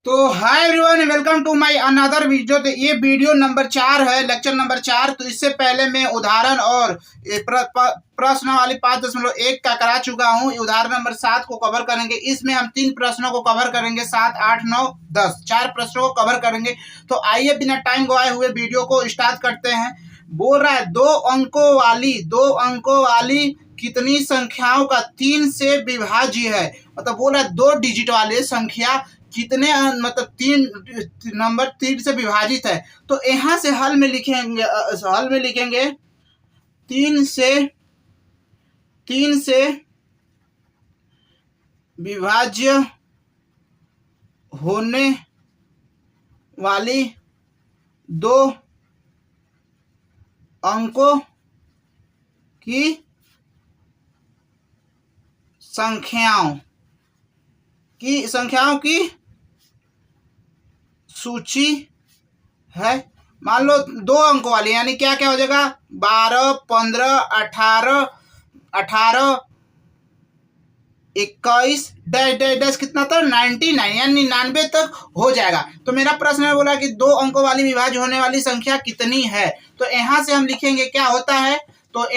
तो hi everyone, welcome to my another video. तो ये वीडियो नंबर 4 है, लेक्चर नंबर 4। तो इससे पहले मैं उदाहरण और प्रश्न वाली 5.1 का करा चुका हूँ। उदाहरण नंबर 7 को कवर करेंगे। इसमें हम 3 प्रश्नों को कवर करेंगे, 7, 8, 9, 10, 4 प्रश्नों को कवर करेंगे। तो आइए बिना टाइम गवाए हुए वीडियो को स्टार्ट करते हैं। बोल रहा है दो अंकों वाली कितनी संख्याओं का 3 से विभाज्य है। मतलब बोल रहा है 2 डिजिट वाले संख्या कितने मतलब 3 नंबर 3 से विभाजित है। तो यहाँ से हल में लिखेंगे 3 से विभाज्य होने वाली 2 अंकों की संख्याओं की सूची है। मान लो 2 अंकों वाली, यानी क्या क्या हो जाएगा, 12, 15, 18, 21 डैश डैश डैश कितना था 99, यानी 99 तक हो जाएगा। तो मेरा प्रश्न है, बोला कि 2 अंकों वाली विभाज्य होने वाली संख्या कितनी है। तो यहाँ से हम लिखेंगे क्या होता है। तो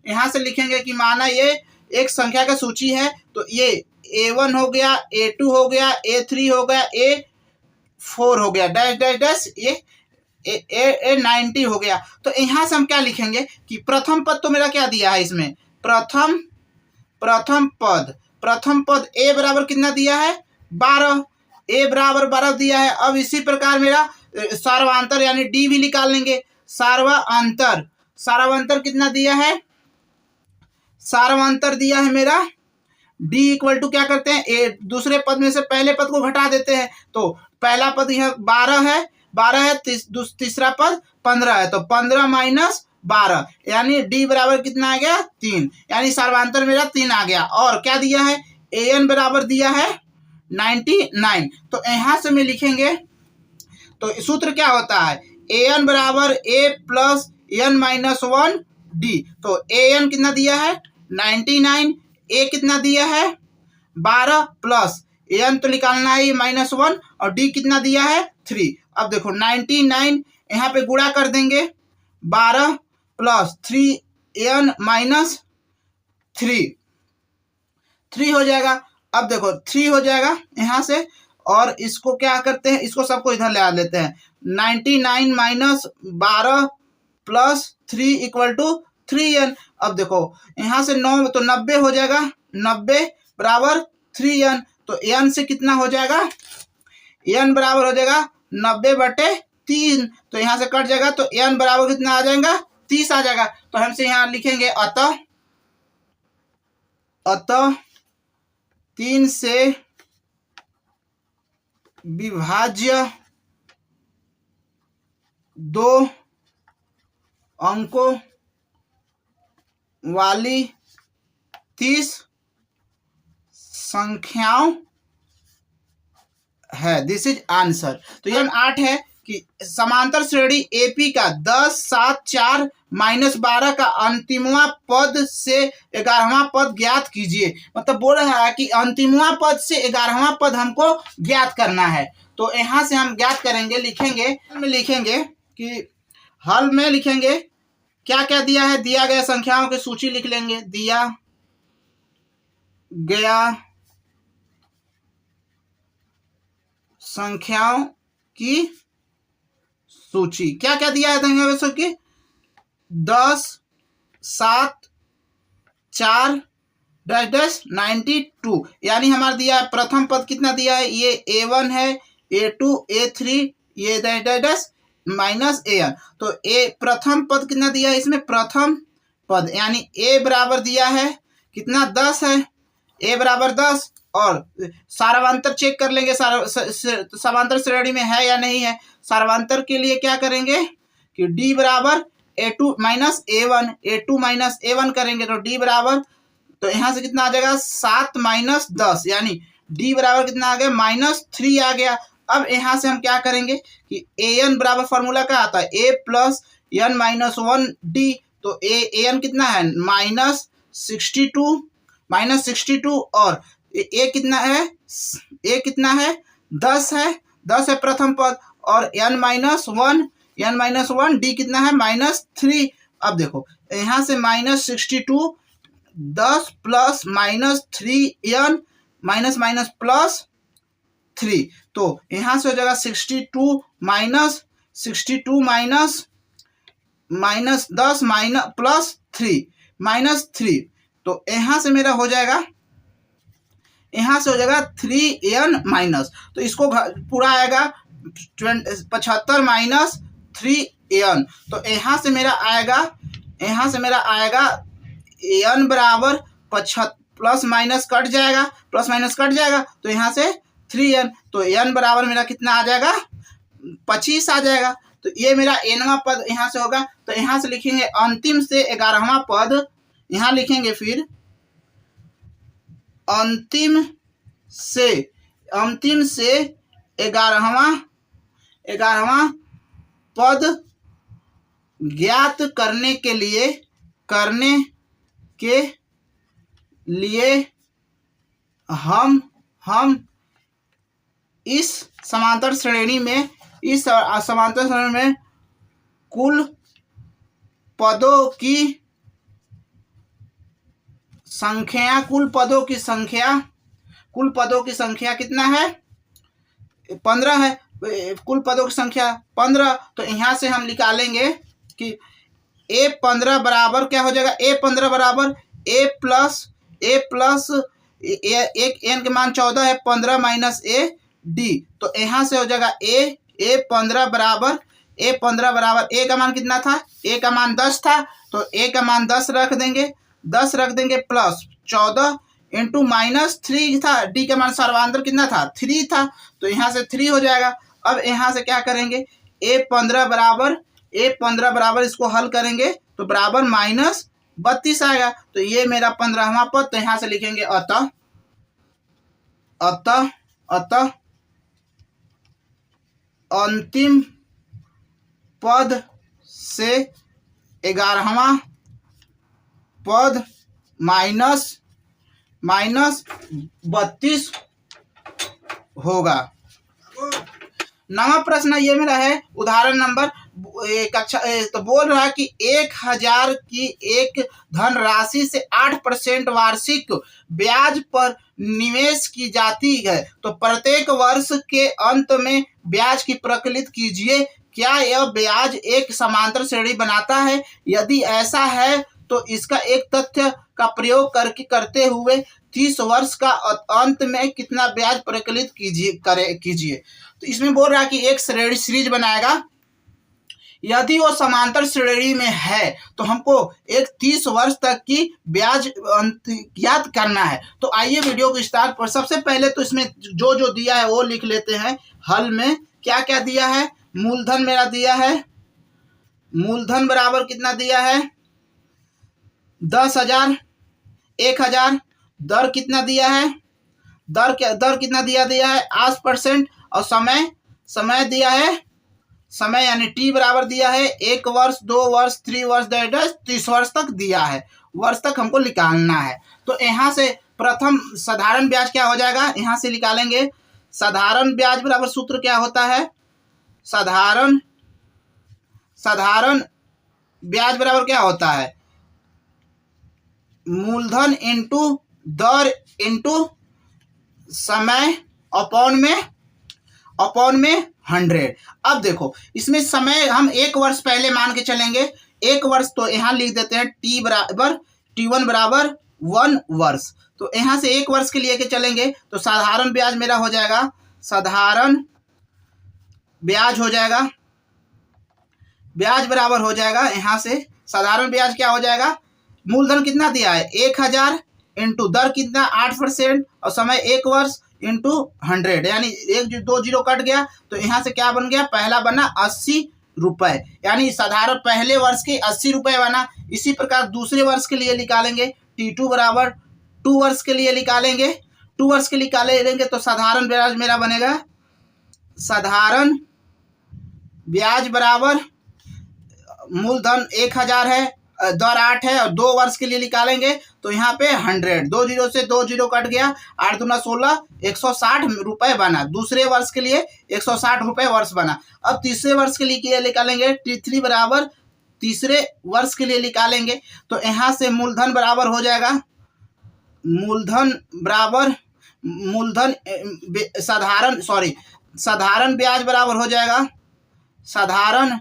यहाँ से लिखेंगे कि माना ये एक संख्या का सूची है। तो ये A1 हो गया, A2 हो गया, A3 हो गया, A4 हो गया, डैश डैश डैश ये A90 हो गया। तो यहाँ से हम क्या लिखेंगे कि प्रथम पद तो मेरा क्या दिया है इसमें, प्रथम पद A बराबर कितना दिया है 12, A बराबर 12 दिया है। अब इसी प्रकार मेरा सार्वंतर यानी D भी निकाल लेंगे। सार्वंतर कितना दिया है, सार्वंतर दिया है मेरा D इक्वल टू क्या करते हैं, ए दूसरे पद में से पहले पद को घटा देते हैं। तो पहला पद यह 12 है, तीसरा पद 15 है। तो 15 माइनस 12 यानी D बराबर कितना आ गया 3, यानी सार्वंतर मेरा 3 आ गया। और क्या दिया है, AN बराबर दिया है 99। तो यहाँ से में लिखेंगे तो सूत्र क्या होता है, AN बराबर A plus N minus 1 D। तो AN कितना दिया है 99, A कितना दिया है 12 प्लस N तो निकालना है -1 और D कितना दिया है 3। अब देखो 99 यहाँ पे गुणा कर देंगे, 12 प्लस 3N माइनस 3 हो जाएगा। अब देखो 3 हो जाएगा यहाँ से, और इसको क्या करते हैं, इसको सबको इधर ले आ लेते हैं। 99 minus 12 plus 3 equal to 3N। अब देखो यहाँ से 9 तो 90 हो जाएगा, 90 बराबर 3N। तो N से कितना हो जाएगा, N बराबर हो जाएगा 90/3। तो यहाँ से कट जाएगा, तो N बराबर कितना आ जाएगा 30 आ जाएगा। तो हमसे यहाँ लिखेंगे अतः 3 से विभाज्य 2 अंकों वाली 30 संख्याओं है। This is answer. तो यह 8 है कि समांतर श्रेणी AP का 10, 7, 4 माइनस 12 का अंतिमवा पद से 11वां पद ज्ञात कीजिए। मतलब बोल रहा है कि अंतिमवा पद से 11वां पद हमको ज्ञात करना है। तो यहाँ से हम ज्ञात करेंगे, हल में लिखेंगे क्या क्या दिया है, दिया गया संख्याओं की सूची लिख लेंगे। दिया गया संख्याओं की सूची, क्या क्या दिया है संख्याओं की सूची, 10, 7, 4 डैश डैश 92। यानी हमारा दिया है प्रथम पद कितना दिया है, ये A1 है, A2, A3 ये dash dash dash minus AN। तो प्रथम पद कितना दिया है इसमें, प्रथम पद यानी A बराबर दिया है कितना 10 है, A बराबर 10। और सार्वंतर चेक कर लेंगे, समांतर श्रेणी में है या नहीं है। सार्वंतर के लिए क्या करेंगे कि D बराबर A2 माइनस A1 करेंगे। तो D बराबर, तो यहाँ से कितना आ जाएगा 7 माइनस 10, यानी D बराबर कितना आ गया -3 आ गया। अब यहाँ से हम क्या करेंगे कि AN बराबर फॉर्मूला क्या आता है, A plus N minus 1 D। तो AN कितना है -62 और ए कितना है, ए कितना है 10 है, 10 है प्रथम पद, और n-1 डी कितना है -3। अब देखो यहाँ से -62, 10 plus -3n minus minus plus 3, तो यहाँ से हो जाएगा 62 माइनस -10 माइनस प्लस 3 तो यहाँ से मेरा हो जाएगा, यहाँ से हो जाएगा 3n माइनस, तो इसको पूरा आएगा 75 माइनस 3n, तो यहाँ से मेरा आएगा n बराबर 75 प्लस माइनस कट जाएगा, तो यहाँ से 3n, तो n बराबर मेरा कितना आ जाएगा 25 आ जाएगा। तो ये मेरा nवां पद यहाँ से होगा। तो यहाँ से लिखेंगे अंतिम से 11वां पद, यहाँ लिखेंगे फिर अंतिम से 11वां पद ज्ञात करने के लिए हम इस समांतर श्रेणी में कुल पदों की संख्या कितना है 15 है, कुल पदों की संख्या 15। तो यहाँ से हम निकालेंगे कि a15 बराबर क्या हो जाएगा, a15 बराबर a प्लस एक n के मान 14 है, 15 माइनस a d, तो यहाँ से हो जाएगा a15 बराबर a का मान कितना था, a का मान 10 था, तो a का मान 10 रख देंगे प्लस 14 इंटू -3 था, d का मान सर्वांतर कितना था 3 था, तो यहाँ से 3 हो जाएगा। अब यहाँ से क्या करेंगे, a15 बराबर इसको हल करेंगे तो बराबर -32 आएगा। तो ये मेरा 15वां पद, तो यहाँ से लिखेंगे अतः अंतिम पद से 11वां पद -32 होगा। नवा प्रश्न ये मेरा है उदाहरण नंबर कक्षा, तो बोल रहा है कि 1000 की एक धनराशि से 8% वार्षिक ब्याज पर निवेश की जाती है, तो प्रत्येक वर्ष के अंत में ब्याज की प्रकलित कीजिए। क्या यह ब्याज एक समांतर श्रेणी बनाता है? यदि ऐसा है तो इसका एक तथ्य का प्रयोग करते हुए 30 वर्ष का अंत में कितना ब्याज प्रकलित कीजिए। तो इसमें बोल रहा है कि एक श्रेणी सीरीज बनाएगा, यदि वो समांतर श्रेणी में है तो हमको एक 30 वर्ष तक की ब्याज ज्ञात करना है। तो आइए वीडियो को स्टार्ट पर, सबसे पहले तो इसमें जो दिया है वो लिख लेते हैं। हल में क्या क्या दिया है, मूलधन मेरा दिया है, मूलधन बराबर कितना दिया है 10,000, 1,000, दर कितना दिया है, दर कितना दिया है 8%, और समय दिया है, समय यानी टी बराबर दिया है 1 वर्ष, 2 वर्ष, 3 वर्ष, 30 वर्ष तक दिया है, वर्ष तक हमको निकालना है। तो यहाँ से प्रथम साधारण ब्याज क्या हो जाएगा, यहाँ से निकालेंगे साधारण ब्याज बराबर सूत्र क्या होता है, साधारण ब्याज बराबर क्या होता है, मूलधन इंटू दर इंटू समय अपॉन में 100। अब देखो इसमें समय हम 1 वर्ष पहले मान के चलेंगे, 1 वर्ष, तो यहाँ लिख देते हैं T1 बराबर 1 वर्ष। तो यहाँ से 1 वर्ष के लिए के चलेंगे तो साधारण ब्याज मेरा हो जाएगा, साधारण ब्याज हो जाएगा, ब्याज बराबर हो जाएगा, यहाँ से साधारण ब्याज क्या हो जाएगा, मूलधन कितना दिया है 1000 इंटू दर कितना 8% और समय 1 वर्ष इंटू 100, यानी 1 2 0 कट गया, तो यहाँ से क्या बन गया, पहला बना 80 रुपए, यानी साधारण पहले वर्ष के 80 रुपए बना। इसी प्रकार दूसरे वर्ष के लिए निकालेंगे, T2 बराबर 2 वर्ष के लिए निकालेंगे, 2 वर्ष के लिए निकालेंगे तो साधारण ब्याज मेरा बनेगा, साधारण ब्याज बराबर मूलधन 1000 है, दर 8 है और 2 वर्ष के लिए निकालेंगे तो यहाँ पे 100, 2 जीरो से 2 जीरो कट गया, 8 दूना 16, 160 रुपए बना। दूसरे वर्ष के लिए 160 रुपए वर्ष बना। अब तीसरे वर्ष के लिए निकालेंगे, T3 बराबर तीसरे वर्ष के लिए निकालेंगे तो यहाँ से मूलधन बराबर हो जाएगा, साधारण ब्याज बराबर हो जाएगा, साधारण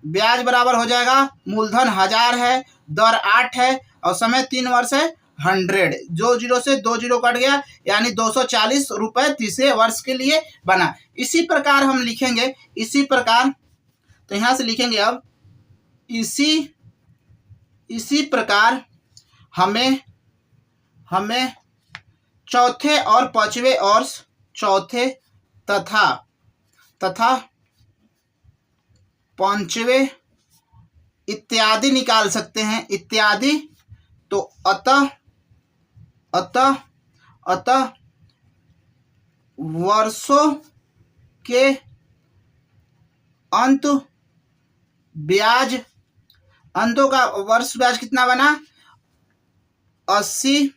ब्याज बराबर हो जाएगा, मूलधन 1000 है, दर 8 है और समय 3 वर्ष है, 100, 2 जीरो से 2 जीरो कट गया, यानी 240 रुपए तीसरे वर्ष के लिए बना। इसी प्रकार हम लिखेंगे, इसी प्रकार तो यहाँ से लिखेंगे अब इसी प्रकार हमें चौथे और पांचवें वर्ष, चौथे तथा पांचवें इत्यादि निकाल सकते हैं, इत्यादि। तो अतः वर्षों के अंत ब्याज, अंतों का वर्ष ब्याज कितना बना, 80,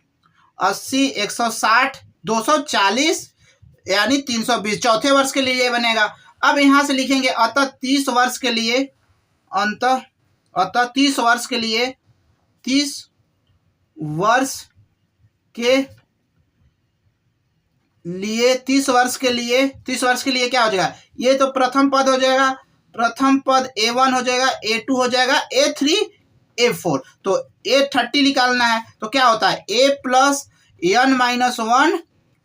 160, 240 यानी 320, चौथे वर्ष के लिए ये बनेगा। अब यहाँ से लिखेंगे अतः 30 वर्ष के लिए, अतः 30 वर्ष के लिए, 30 वर्ष के लिए क्या हो जाएगा, ये तो प्रथम पद हो जाएगा, प्रथम पद A1 हो जाएगा, A2 हो जाएगा, A3, A4। तो A30 निकालना है तो क्या होता है, A प्लस n-1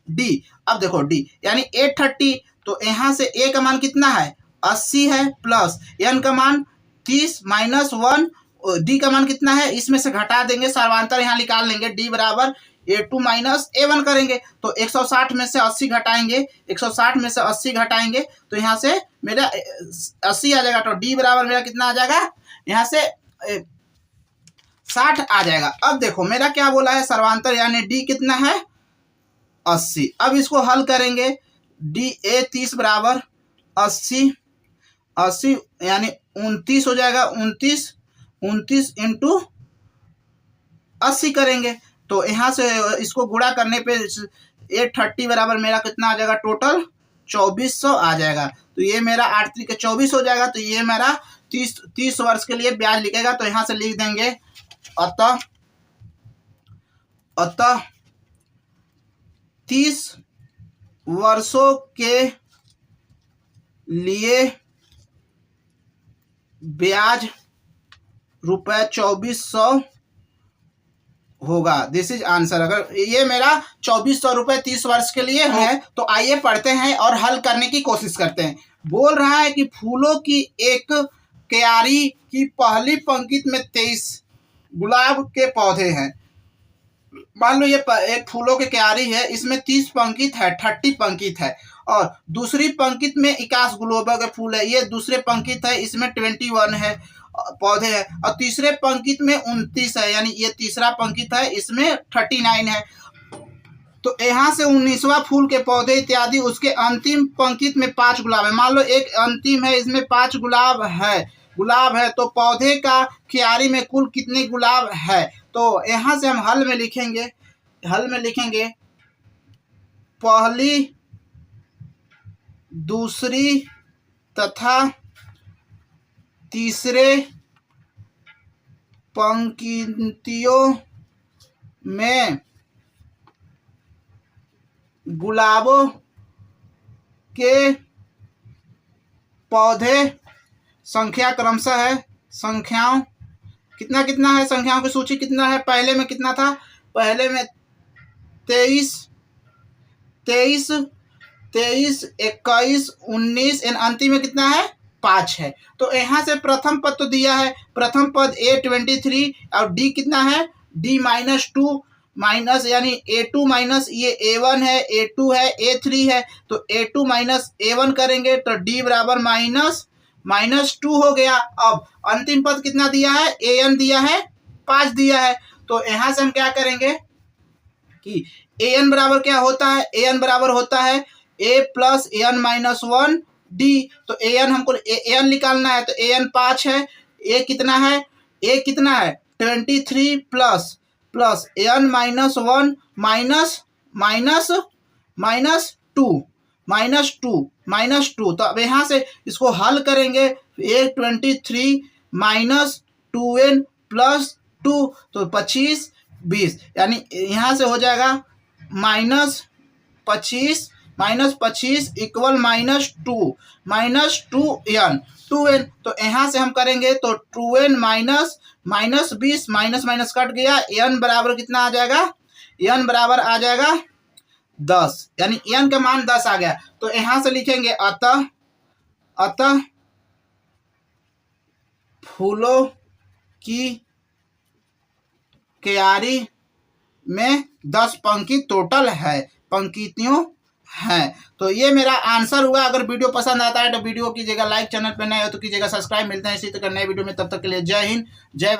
D। अब देखो D यानी A30, तो यहाँ से A का मान कितना है, 80 है, प्लस n का मान 30 माइनस 1, D का मान कितना है, इसमें से घटा देंगे, सर्वांतर यहाँ निकाल लेंगे, D बराबर A2 माइनस A1 करेंगे तो 160 में से 80 घटाएंगे, 160 में से 80 घटाएंगे तो यहाँ से मेरा 80 आ जाएगा। तो D बराबर मेरा कितना आ जाएगा, यहाँ से 60 आ जाएगा। अब देखो मेरा क्या बोला है, सर्वांतर यानी D कितना है, 80। अब इसको हल करेंगे, D A 30 बराबर 80 यानी 29 हो जाएगा, 29 इंटू 80 करेंगे तो यहाँ से इसको गुणा करने पे 830 बराबर मेरा कितना आ जाएगा, टोटल 2400 आ जाएगा। तो ये मेरा 8 3 24 हो जाएगा। तो ये मेरा 30 वर्ष के लिए ब्याज लिखेगा। तो यहाँ से लिख देंगे अतः 30 वर्षों के लिए ब्याज रुपये 2400 होगा। This is answer. अगर ये मेरा 2400 रुपये 30 वर्ष के लिए है तो आइए पढ़ते हैं और हल करने की कोशिश करते हैं। बोल रहा है कि फूलों की एक क्यारी की पहली पंक्ति में 23 गुलाब के पौधे हैं। मान लो ये एक फूलों की क्यारी है, इसमें 30 पंक्ति है, 30 पंक्ति है, और दूसरी पंक्ति में 21 गुलाब के फूल है। ये दूसरे पंक्ति है, इसमें 21 है पौधे हैं, और तीसरे पंक्ति में 29 है, यानी ये तीसरा पंक्ति है, इसमें 39 है। तो यहाँ से 19वां फूल के पौधे इत्यादि, उसके अंतिम पंक्ति में 5 गुलाब है। मान लो एक अंतिम है, इसमें 5 गुलाब है, तो पौधे का क्यारी में कुल कितने गुलाब है। तो यहाँ से हम हल में लिखेंगे पहली, दूसरी तथा तीसरे पंक्तियों में गुलाबों के पौधे संख्या क्रमशः है, संख्याओं कितना है, संख्याओं की सूची कितना है। पहले में कितना था, पहले में 23, 21, 19, एंड अंतिम में कितना है, 5 है। तो यहाँ से प्रथम पद तो दिया है, प्रथम पद A23 और D कितना है, D -2 माइनस यानी A2 माइनस ये A1 है, A2 है, A3 है, तो A2 माइनस A1 करेंगे तो D बराबर -2 हो गया। अब अंतिम पद कितना दिया है, AN दिया है, 5 दिया है। तो यहाँ से हम क्या करेंगे कि AN बराबर क्या होता है, AN बराबर होता है A प्लस AN -1 D। तो AN हमको AN निकालना है, तो AN 5 है, A कितना है ए कितना है 23 plus plus n minus 1 minus minus minus two. तो अब यहाँ से इसको हल करेंगे, ए 23 माइनस 2n प्लस 2 तो 25 20, यानी यहाँ से हो जाएगा -25 इक्वल -2 2n। तो यहाँ से हम करेंगे तो 2n माइनस 20 माइनस कट गया, n बराबर कितना आ जाएगा, n बराबर आ जाएगा 10, यानी n का मान 10 आ गया। तो यहाँ से लिखेंगे अतः फूलों की क्यारी में 10 पंक्ति टोटल है, पंक्तियों हैं। तो ये मेरा आंसर हुआ। अगर वीडियो पसंद आता है तो वीडियो कीजिएगा लाइक, चैनल पर नए हो तो कीजिएगा सब्सक्राइब। मिलते हैं इसी तरह नए वीडियो में, तब तक के लिए जय हिंद जय